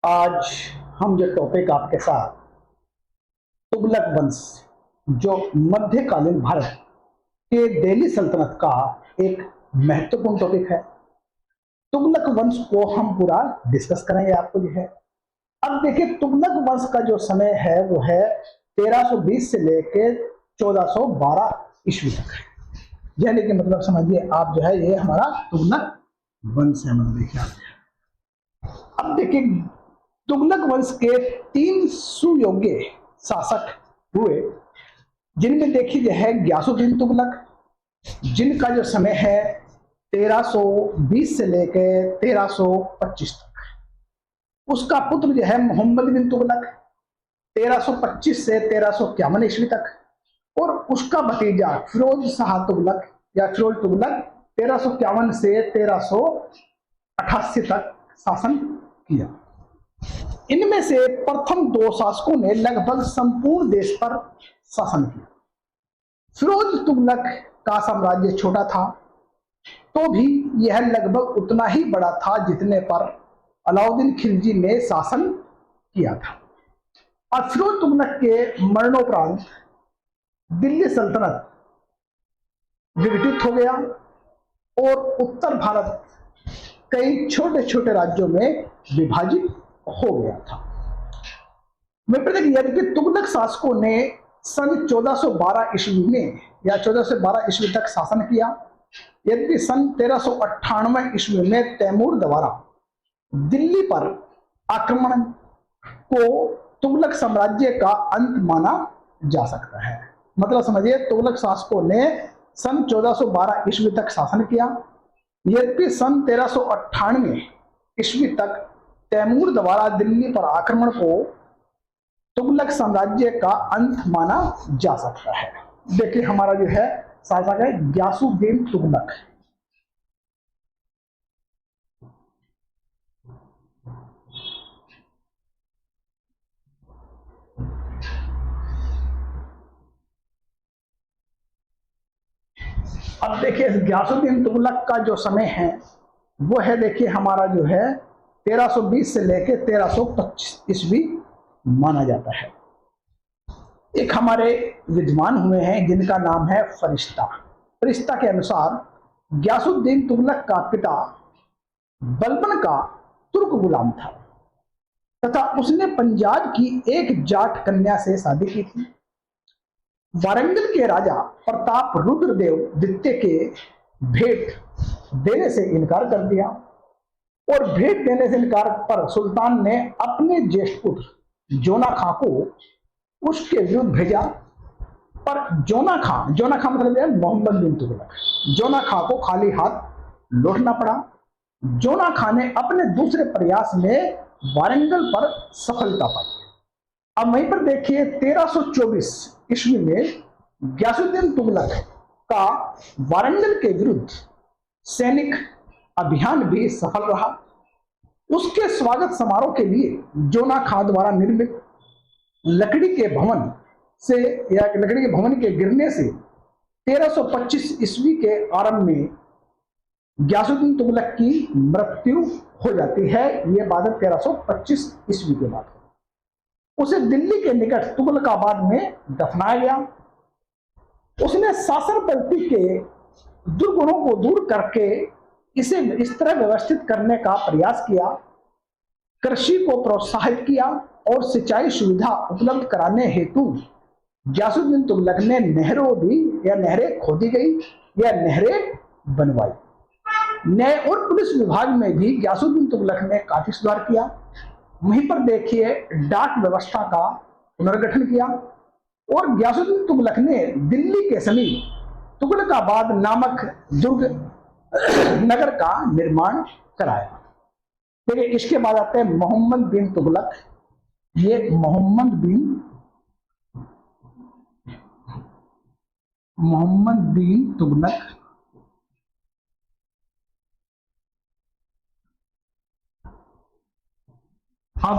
आज हम जो टॉपिक आपके साथ तुगलक वंश जो मध्यकालीन भारत के दिल्ली सल्तनत का एक महत्वपूर्ण टॉपिक है। तुगलक वंश को हम पूरा डिस्कस करेंगे आपको जो है। अब देखिए तुगलक वंश का जो समय है वो है 1320 से लेकर 1412 ईस्वी तक है। यानी कि मतलब समझिए आप जो है ये हमारा तुगलक वंश है। मतलब देखिए अब देखिए तुगलक वंश के 3 सुयोग्य शासक हुए, जिनमें देखिए है ग्यासुद्दीन तुगलक, जिनका जो समय है 1320 से लेकर 1325 तक। उसका पुत्र जो है मोहम्मद बिन तुगलक 1325 से 1351 ईस्वी तक, और उसका भतीजा फिरोज शाह तुगलक या फिरोज तुगलक 1351 से 1388 तक शासन किया। इनमें से प्रथम 2 शासकों ने लगभग संपूर्ण देश पर शासन किया। फिरोज तुगलक का साम्राज्य छोटा था, तो भी यह लगभग उतना ही बड़ा था जितने पर अलाउद्दीन खिलजी ने शासन किया था। और फिरोज तुगलक के मरणोपरांत दिल्ली सल्तनत विघटित हो गया और उत्तर भारत कई छोटे छोटे राज्यों में विभाजित हो गया था। यदि तुगलक शासकों ने सन 1412 ईस्वी में या 14 से 12 ईस्वी तक शासन किया, यदि सन 1398 ईस्वी में तैमूर द्वारा दिल्ली पर आक्रमण को तुगलक साम्राज्य का अंत माना जा सकता है। मतलब समझिए तुगलक शासकों ने सन 1412 ईस्वी तक शासन किया, यद्यपि सन 1398 ईस्वी तक तैमूर द्वारा दिल्ली पर आक्रमण को तुगलक साम्राज्य का अंत माना जा सकता है। देखिए हमारा जो है शासक है ग्यासुद्दीन तुगलक। अब देखिए ग्यासुद्दीन तुगलक का जो समय है वो है, देखिए हमारा जो है 1320 से लेकर 1325 ईस्वी माना जाता है। एक हमारे विद्वान हुए हैं जिनका नाम है फरिश्ता। फरिश्ता के अनुसार ग्यासुद्दीन तुगलक का पिता बलबन का तुर्क गुलाम था तथा उसने पंजाब की एक जाट कन्या से शादी की थी। वारंगल के राजा प्रताप रुद्रदेव द्वितीय के भेंट देने से इनकार कर दिया, और भेंट देने से इनकार पर सुल्तान ने अपने ज्येष्ठ पुत्र जोना खां को उसके विरुद्ध भेजा। पर जोना खां मतलब है मोहम्मद बिन तुगलक, जोना खां को खाली हाथ लौटना पड़ा। जोना खां ने अपने दूसरे प्रयास में वारंगल पर सफलता पाई। अब वहीं पर देखिए 1324 ईस्वी में ग्यासुद्दीन तुगलक का वारंगल के विरुद्ध सैनिक अभियान भी सफल रहा। उसके स्वागत समारोह के लिए जोना खां द्वारा निर्मित लकड़ी के भवन के गिरने से 1325 ईस्वी के आरंभ में ग्यासुद्दीन तुगलक की मृत्यु हो जाती है। यह बात 1325 ईस्वी के बाद। उसे दिल्ली के निकट तुगलकाबाद में दफनाया गया। उसने शासन पद्धति के दुर्गुणों को दूर करके इसे इस तरह व्यवस्थित करने का प्रयास किया, कृषि को प्रोत्साहित किया और सिंचाई सुविधा उपलब्ध कराने हेतु ग्यासुद्दीन तुगलक ने नहरें खोदी गई या नहरें बनवाई। न्याय और पुलिस विभाग में भी ग्यासुद्दीन तुगलक ने काफी सुधार किया। वहीं पर देखिए डाक व्यवस्था का पुनर्गठन किया, और ग्यासुद्दीन तुगलक ने दिल्ली के समीप तुगलकाबाद नामक दुर्ग नगर का निर्माण कराया। देखिए इसके बाद आते हैं मोहम्मद बिन तुगलक। ये मोहम्मद बिन तुगलक अब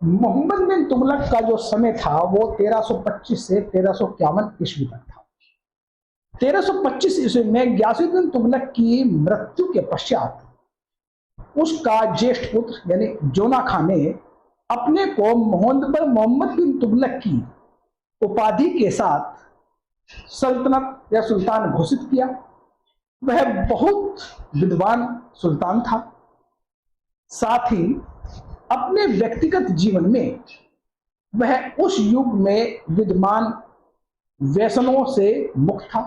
मोहम्मद बिन तुगलक का जो समय था वो 1325 से 1351 ईस्वी तक था। 1325 ईस्वी में ग्यासुद्दीन तुगलक की मृत्यु के पश्चात उसका ज्येष्ठ पुत्र यानी जोना खान ने अपने को मोहम्मद बिन तुगलक की उपाधि के साथ सल्तनत या सुल्तान घोषित किया। वह बहुत विद्वान सुल्तान था। साथ ही अपने व्यक्तिगत जीवन में वह उस युग में विद्यमान व्यसनों से मुक्त था।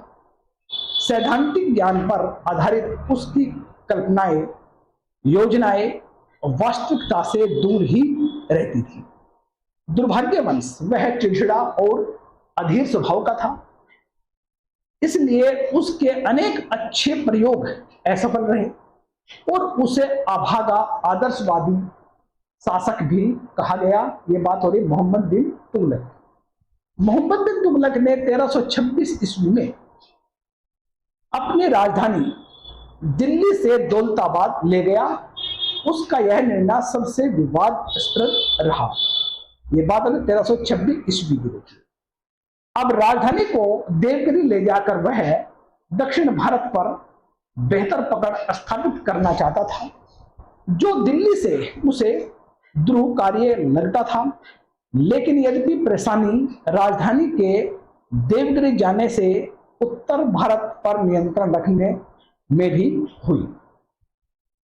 सैद्धांतिक ज्ञान पर आधारित उसकी कल्पनाएं, योजनाएं वास्तविकता से दूर ही रहती थी। दुर्भाग्यवश वह चिड़चिड़ा और अधीर स्वभाव का था, इसलिए उसके अनेक अच्छे प्रयोग असफल रहे और उसे अभागा आदर्शवादी शासक भी कहा गया। यह बात हो रही मोहम्मद बिन तुगलक। मोहम्मद बिन तुगलक ने 1326 ईस्वी में अपनी राजधानी दिल्ली से दौलताबाद ले गया। उसका यह निर्णय सबसे विवादास्पद रहा। यह बात 1326 ईस्वी की थी। अब राजधानी को देवगिरी ले जाकर वह दक्षिण भारत पर बेहतर पकड़ स्थापित करना चाहता था, जो दिल्ली से उसे द्रुह कार्य लगता था। लेकिन यद्यपि परेशानी राजधानी के देवगिरी जाने से उत्तर भारत पर नियंत्रण रखने में भी हुई।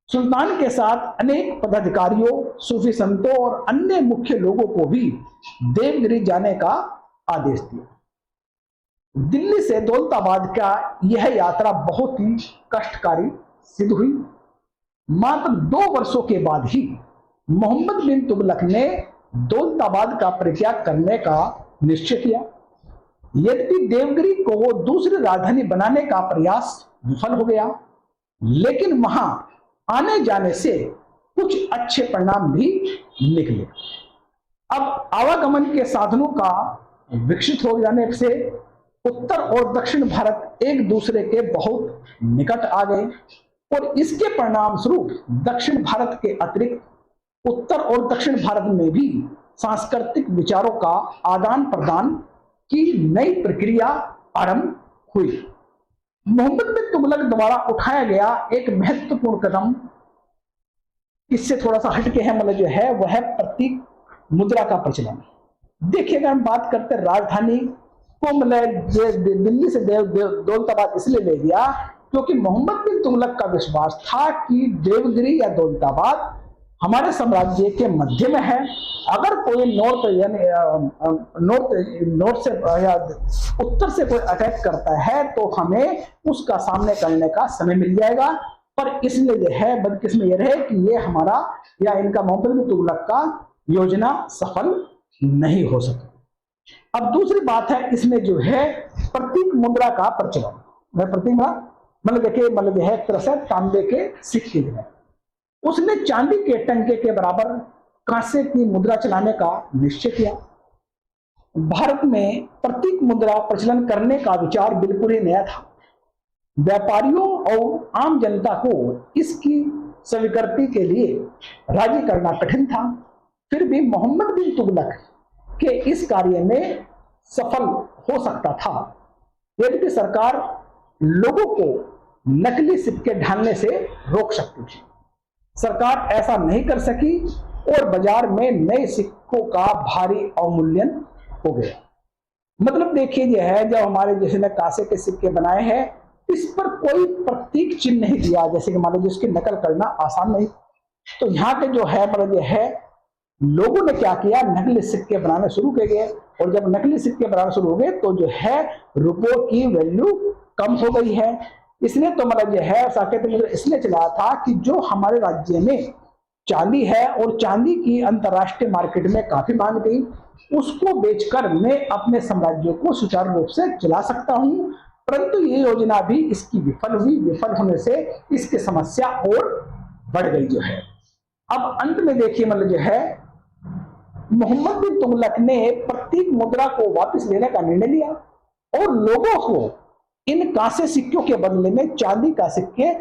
सुल्तान के साथ अनेक पदाधिकारियों, सूफी संतों और अन्य मुख्य लोगों को भी देवगिरी जाने का आदेश दिया। दिल्ली से दौलताबाद का यह यात्रा बहुत ही कष्टकारी सिद्ध हुई। मात्र 2 वर्षों के बाद ही मोहम्मद बिन तुगलक ने दौलताबाद का परित्याग करने का निश्चय किया। यद्यपि देवगिरी को वो दूसरी राजधानी बनाने का प्रयास विफल हो गया, लेकिन वहां आने जाने से कुछ अच्छे परिणाम भी निकले। अब आवागमन के साधनों का विकसित हो जाने से उत्तर और दक्षिण भारत एक दूसरे के बहुत निकट आ गए और इसके परिणाम स्वरूप दक्षिण भारत के अतिरिक्त उत्तर और दक्षिण भारत में भी सांस्कृतिक विचारों का आदान प्रदान की नई प्रक्रिया आरंभ हुई। मोहम्मद बिन तुगलक द्वारा उठाया गया एक महत्वपूर्ण कदम इससे थोड़ा सा हटके है, मतलब जो है वह प्रतीक मुद्रा का प्रचलन। देखिए, अगर हम बात करते हैं राजधानी को मतलब दिल्ली से दौलताबाद इसलिए ले गया क्योंकि मोहम्मद बिन तुगलक का विश्वास था कि देवगिरी या दौलताबाद हमारे साम्राज्य के मध्य में है। अगर कोई नॉर्थ से या उत्तर से कोई अटैक करता है तो हमें उसका सामने करने का समय मिल जाएगा। पर इसलिए जो है बदकिस्मत यह रहे कि ये हमारा या इनका मोहम्मद बिन तुगलक का योजना सफल नहीं हो सकी। अब दूसरी बात है, इसमें जो है प्रतीक मुद्रा का प्रचलन। प्रतीक मतलब देखिए, मतलब यह एक तरह से तांबे के सिक्के हैं। उसने चांदी के टंके के बराबर कांसे की मुद्रा चलाने का निश्चय किया। भारत में प्रतीक मुद्रा प्रचलन करने का विचार बिल्कुल ही नया था। व्यापारियों और आम जनता को इसकी स्वीकृति के लिए राजी करना कठिन था। फिर भी मोहम्मद बिन तुगलक के इस कार्य में सफल हो सकता था यदि सरकार लोगों को नकली सिक्के ढालने से रोक सकती थी। सरकार ऐसा नहीं कर सकी और बाजार में नए सिक्कों का भारी अवमूल्यन हो गया। मतलब देखिए, यह है जब हमारे जैसे ने कांसे के सिक्के बनाए हैं, इस पर कोई प्रतीक चिन्ह नहीं दिया, जैसे कि मान लो जिसकी नकल करना आसान नहीं। तो यहाँ के जो है मतलब यह है लोगों ने क्या किया, नकली सिक्के बनाने शुरू किए गए और जब नकली सिक्के बनाना शुरू हो गए तो जो है रुपयों की वैल्यू कम हो गई है। इसलिए तो मतलब यह है साकेत मुद्रा इसलिए चला था कि जो हमारे राज्य में चांदी है और चांदी की अंतरराष्ट्रीय मार्केट में काफी मांग थी, उसको बेचकर मैं अपने साम्राज्य को सुचारू रूप से चला सकता हूं। परंतु ये योजना भी इसकी विफल हुई। विफल होने से इसकी समस्या और बढ़ गई जो है। अब अंत में देखिए मतलब जो है मोहम्मद बिन तुगलक ने प्रतीक मुद्रा को वापस लेने का निर्णय लिया और लोगों को इन कांसे सिक्कों के बदले में चांदी का सिक्के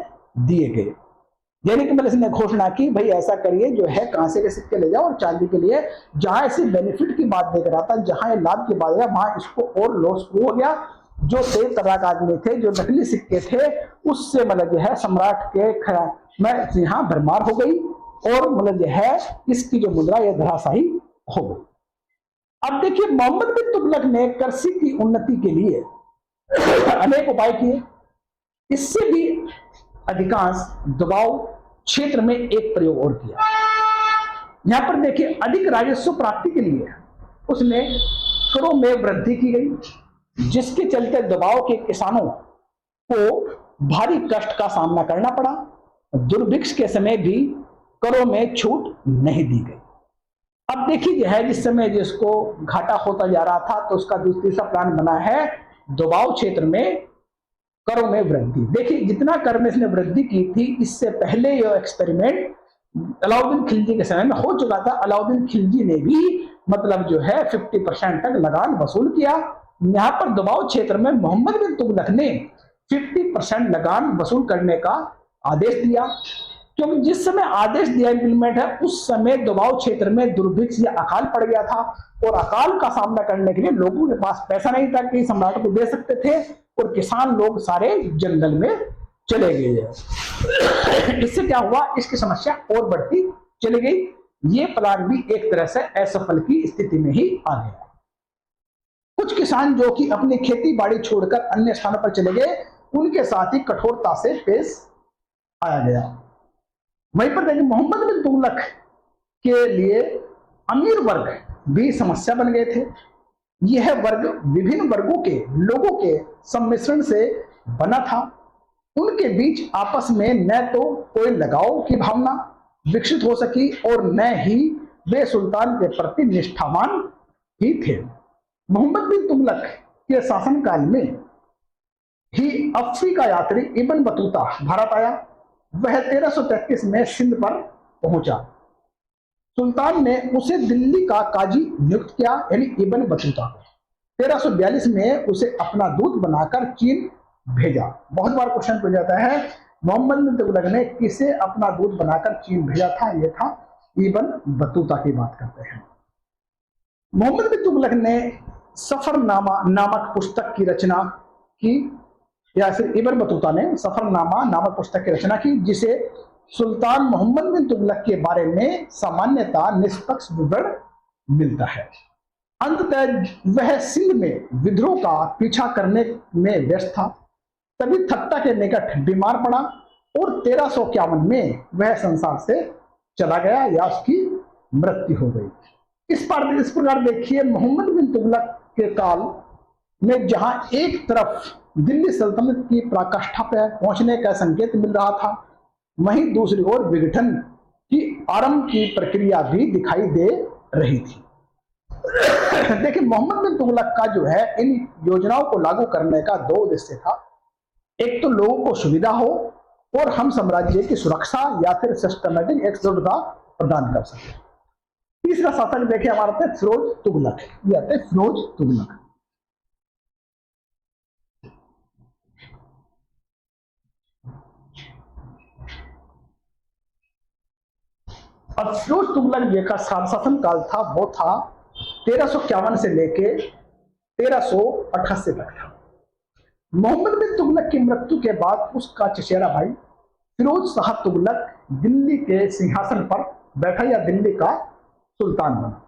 दिए गए। यानी कि मतलब इसने घोषणा की भाई ऐसा करिए जो है कांसे के सिक्के ले जाओ और चांदी के लिए जहां इसे बेनिफिट की बात देख रहा था, जहां ये लाभ की बात है, वहां इसको और लॉस हो गया। जो तेज तबाक आदमी थे, जो नकली सिक्के थे, उससे मतलब जो है सम्राट के मैं यहाँ भरमार हो गई और मतलब यह है इसकी जो मुद्रा यह धराशायी हो गई। अब देखिए मोहम्मद बिन तुगलक ने कृषि की उन्नति के लिए अनेक उपाय किए। इससे भी अधिकांश दबाव क्षेत्र में एक प्रयोग और किया। यहां पर देखिए अधिक राजस्व प्राप्ति के लिए उसने करों में वृद्धि की गई, जिसके चलते दबाव के किसानों को भारी कष्ट का सामना करना पड़ा। दुर्भिक्ष के समय भी करों में छूट नहीं दी गई। अब देखिए यह है जिस समय जिसको घाटा होता जा रहा था तो उसका दूसरा प्लान बना है दबाव क्षेत्र में करों में वृद्धि। देखिए जितना कर में इसने वृद्धि की थी इससे पहले यह एक्सपेरिमेंट अलाउद्दीन खिलजी के समय में हो चुका था। अलाउद्दीन खिलजी ने भी मतलब जो है 50% तक लगान वसूल किया। यहां पर दबाव क्षेत्र में मोहम्मद बिन तुगलक ने 50% लगान वसूल करने का आदेश दिया, क्योंकि जिस समय आदेश दिया इंप्लीमेंट है उस समय दबाव क्षेत्र में दुर्भिक्ष या अकाल पड़ गया था और अकाल का सामना करने के लिए लोगों के पास पैसा नहीं था कि सम्राट को दे सकते थे और किसान लोग सारे जंगल में चले गए। इससे क्या हुआ, इसकी समस्या और बढ़ती चली गई। ये प्लान भी एक तरह से असफल की स्थिति में ही आ गया। कुछ किसान जो कि अपनी खेती बाड़ी छोड़कर अन्य स्थानों पर चले गए उनके साथ ही कठोरता से पेश आया गया। वहीं पर देखिए मोहम्मद बिन तुगलक के लिए अमीर वर्ग भी समस्या बन गए थे। यह वर्ग विभिन्न वर्गों के लोगों के सम्मिश्रण से बना था। उनके बीच आपस में न तो कोई लगाव की भावना विकसित हो सकी और न ही वे सुल्तान के प्रति निष्ठावान ही थे। मोहम्मद बिन तुगलक के शासनकाल में ही अफ्रीका यात्री इब्न बतूता भारत आया। वह 1333 में सिंध पर पहुंचा। सुल्तान ने उसे दिल्ली का काजी नियुक्त किया, यानी इब्न बतूता को। 1342 में उसे अपना दूत बनाकर चीन भेजा। बहुत बार क्वेश्चन पूछा जाता है मोहम्मद बिन तुगलक ने किसे अपना दूत बनाकर चीन भेजा था, यह था इब्न बतूता की बात करते हैं। मोहम्मद बिन तुगलक ने सफरनामा नामक पुस्तक की रचना की, या फिर इब्न बतूता ने सफरनामा नामक पुस्तक की रचना की, जिसे सुल्तान मोहम्मद बिन तुगलक के बारे में सामान्यतः निष्पक्ष विवरण मिलता है। अंततः वह सिंध में विद्रोह का पीछा करने में व्यस्त था, तभी थट्टा के निकट बीमार पड़ा और 1351 में वह संसार से चला गया या उसकी मृत्यु हो गई। इस प्रकार देखिए मोहम्मद बिन तुगलक के काल में जहां एक तरफ दिल्ली सल्तनत की पराकाष्ठा पर पहुंचने का संकेत मिल रहा था, वहीं दूसरी ओर विघटन की आरंभ की प्रक्रिया भी दिखाई दे रही थी। देखिए मोहम्मद बिन तुगलक का जो है इन योजनाओं को लागू करने का दो उद्देश्य था। एक तो लोगों को सुविधा हो और हम साम्राज्य की सुरक्षा या फिर सिस्टमेटिक एकजुटता प्रदान कर सके। तीसरा शासक देखिए हमारा था फिरोज तुगलक, ये आते फिरोज तुगलक। अब फिरोज तुगलक जी का शासन काल था वो था 1351 से लेके 1388 तक था। मोहम्मद बिन तुगलक की मृत्यु के बाद उसका चचेरा भाई फिरोज शाह तुगलक दिल्ली के सिंहासन पर बैठा या दिल्ली का सुल्तान बना।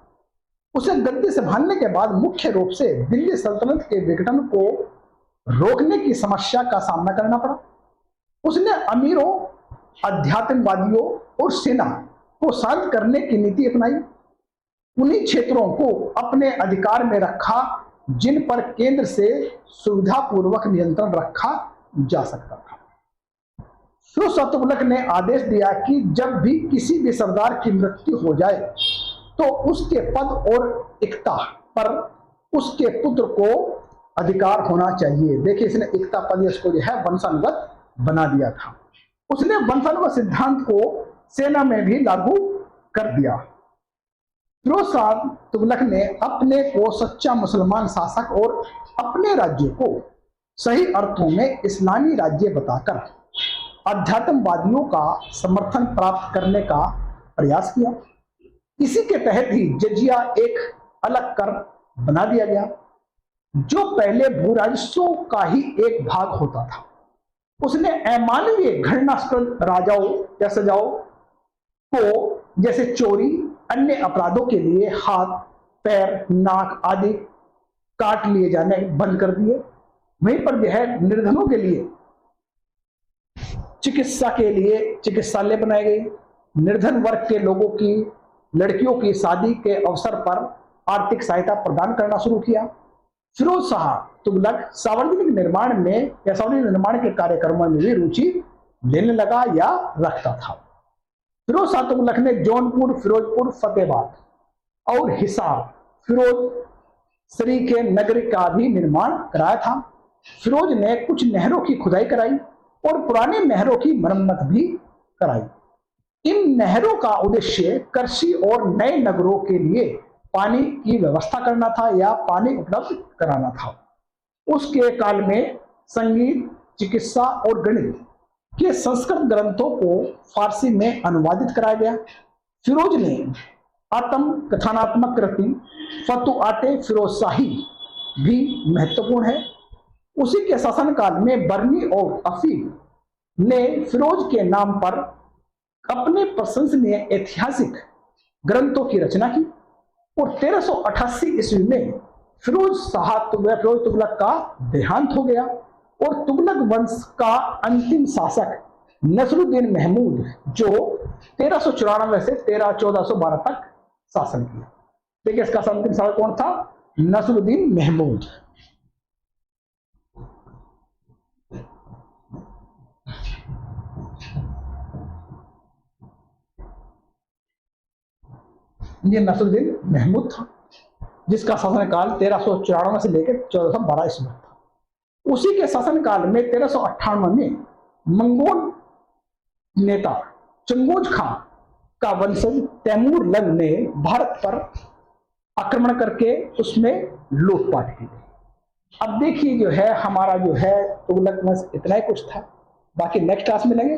उसे गद्दी संभालने के बाद मुख्य रूप से दिल्ली सल्तनत के विघटन को रोकने की समस्या का सामना करना पड़ा। उसने अमीरों, अध्यात्मवादियों और सेना को शांत करने की नीति अपनाई। उन्हीं क्षेत्रों को अपने अधिकार में रखा जिन पर केंद्र से सुविधापूर्वक नियंत्रण रखा जा सकता था। फिरोज शाह तुगलक ने आदेश दिया कि जब भी किसी भी सरदार की मृत्यु हो जाए तो उसके पद और इक्ता पर उसके पुत्र को अधिकार होना चाहिए। देखिए इसने इक्ता पद इसको जो है वंशानुगत बना दिया था। उसने वंशानुगत सिद्धांत को सेना में भी लागू कर दिया। फिरोज शाह तुगलक ने अपने को सच्चा मुसलमान शासक और अपने राज्य को सही अर्थों में इस्लामी राज्य बताकर अध्यात्मवादियों का समर्थन प्राप्त करने का प्रयास किया। इसी के तहत ही जजिया एक अलग कर बना दिया गया जो पहले भू राजस्व का ही एक भाग होता था। उसने अमानवीय घृणास्पद राजाओं या सजाओं को जैसे चोरी, अन्य अपराधों के लिए हाथ, पैर, नाक आदि काट लिए जाने बंद कर दिए। वहीं पर जो है निर्धनों के लिए चिकित्सा के लिए चिकित्सालय बनाए गए। निर्धन वर्ग के लोगों की लड़कियों की शादी के अवसर पर आर्थिक सहायता प्रदान करना शुरू किया। फिरोज शाह तुगलक सार्वजनिक निर्माण में या सार्वजनिक निर्माण के कार्यक्रमों में भी रुचि लेने लगा या रखता था। फिरोज शाह तुगलक ने जौनपुर, फिरोजपुर, फतेहाबाद और हिसार फिरोज श्री के नगर का भी निर्माण कराया था। फिरोज ने कुछ नहरों की खुदाई कराई और पुराने नहरों की मरम्मत भी कराई। इन नहरों का उद्देश्य कृषि और नए नगरों के लिए पानी की व्यवस्था करना था या पानी उपलब्ध कराना था। उसके काल में संगीत, चिकित्सा और गणित के संस्कृत ग्रंथों को फारसी में अनुवादित कराया गया। फिरोज ने आत्म कथनात्मक कृति फतुआते फिरोजशाही भी महत्वपूर्ण है। उसी के शासनकाल में बर्नी और अफीम ने फिरोज के नाम पर अपने प्रशंसनीय ऐतिहासिक ग्रंथों की रचना की और 1388 ईस्वी में फिरोज तुगलक का देहांत हो गया और तुगलक वंश का अंतिम शासक नसरुद्दीन महमूद, जो 1394 से 1412 तक शासन किया। देखिए इसका अंतिम शासक कौन था? नसरुद्दीन महमूद। ये नसरुद्दीन महमूद था जिसका शासनकाल 1394 से लेकर 1412 ईस्वी था। उसी के शासनकाल में 1398 में मंगोल नेता चंगेज खां का वंशज तैमूर लंग ने भारत पर आक्रमण करके उसमें लूटपाट की। अब देखिए जो है हमारा जो है तुगलक वंश इतना ही कुछ था। बाकी नेक्स्ट क्लास में मिलेंगे।